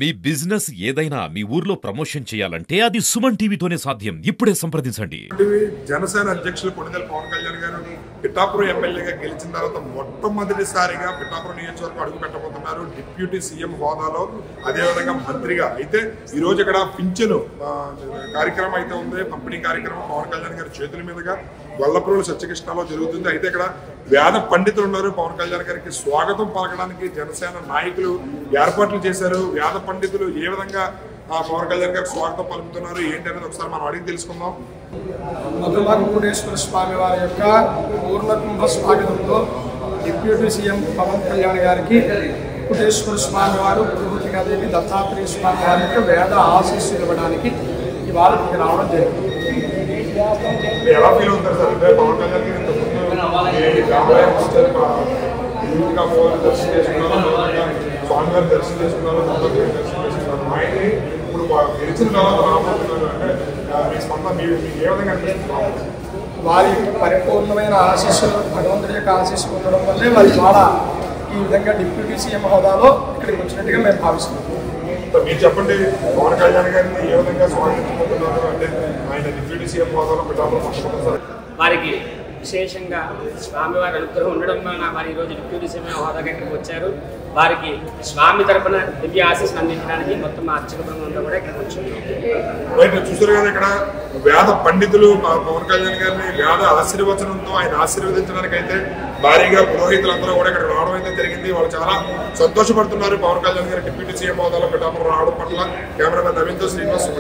మీ business ఏదైనా మీ ఊర్లో promotion చేయాలంటే అది సుమన్ టీవీతోనే సాధ్యం. ఇప్పుడే సంప్రదించండి. జనసేన అధ్యక్షులు కొణిదెల పవన్ కళ్యాణ్ గారు పిఠాపురం ఎమ్మెల్యేగా గెలిచిన తర్వాత మొట్టమొదటిసారిగా పిఠాపురం నియోజకవర్గం అడుగు పెట్టబోతున్నారు డిప్యూటీ సీఎం హోదాలో, అదేవిధంగా మంత్రిగా. అయితే ఈ రోజు ఇక్కడ పింఛను కార్యక్రమం అయితే ఉంది, పంపిణీ కార్యక్రమం పవన్ కళ్యాణ్ గారి చేతుల మీదుగా గొల్లప్రోలు సత్యకృష్ణలో జరుగుతుంది. అయితే ఇక్కడ వేద పండితులు ఉన్నారు. పవన్ కళ్యాణ్ గారికి స్వాగతం పలకడానికి జనసేన నాయకులు ఏర్పాట్లు చేశారు. వేద పండితులు ఏ విధంగా పవన్ కళ్యాణ్ గారికి స్వాగతం పలుకుతున్నారు ఏంటి అనేది ఒకసారి మనం అడిగి తెలుసుకుందాం. మధుమకుటేశ్వర స్వామి వారి యొక్క పూర్ణకుంభ స్వాగతంలో డిప్యూటీ సీఎం పవన్ కళ్యాణ్ గారికి కుటేశ్వర స్వామి వారు, పురుహూతికాదేవి, దత్తాత్రేయ స్వామి వారి యొక్క వేద ఆశీస్సులు ఇవ్వడానికి ఇవాళ రావడం జరిగింది. ఎలా ఫీల్ అవుతారు సార్? అంటే పవన్ కళ్యాణ్ గారి దర్శనం చేసుకున్నారు, స్వామివారి దర్శనం చేసుకున్నారు, దర్శనం చేసుకున్నారు. ఆయన్ని ఇప్పుడు గెలిచిన తర్వాత రాబోతున్నారు అంటే మీ స్పందన మీకు ఏ విధంగా అనిపిస్తున్నారు? వారి పరిపూర్ణమైన ఆశీస్సులు, భగవంతుడి యొక్క ఆశీస్సులు ఉండడం వల్లే వారి ద్వారా ఈ విధంగా డిప్యూటీ సీఎం హోదాలో ఇక్కడికి వచ్చినట్టుగా మేము భావిస్తున్నాం. మీరు చెప్పండి, పవన్ కళ్యాణ్ గారిని ఏ విధంగా స్వాగతించుకుంటున్నారు? అంటే ఆయన డిప్యూటీ సీఎం హోదాలో పెట్టాలి వారికి విశేషంగా స్వామివారి అనుగ్రహం ఉండడం వలన వారు ఈరోజు డిప్యూటీ సీఎం హోదాగా ఇక్కడికి వచ్చారు. వారికి స్వామి తరపున దివ్య ఆశీస్సులు అందించడానికి మొత్తం అర్చక బృందంలో కూడా ఇక్కడికి వచ్చారు. చూసారు కదా, ఇక్కడ వేద పండితులు పవన్ కళ్యాణ్ గారిని వేద ఆశీర్వచనంతో ఆయన ఆశీర్వదించడానికి అయితే భారీగా పురోహితులందరూ కూడా ఇక్కడ రావడం అయితే జరిగింది. వాళ్ళు చాలా సంతోషపడుతున్నారు పవన్ కళ్యాణ్ గారి డిప్యూటీ సీఎం హోదాలో పిఠాపురం రావడం పట్ల. కెమెరామెన్ నవీన్తో శ్రీనివాస్.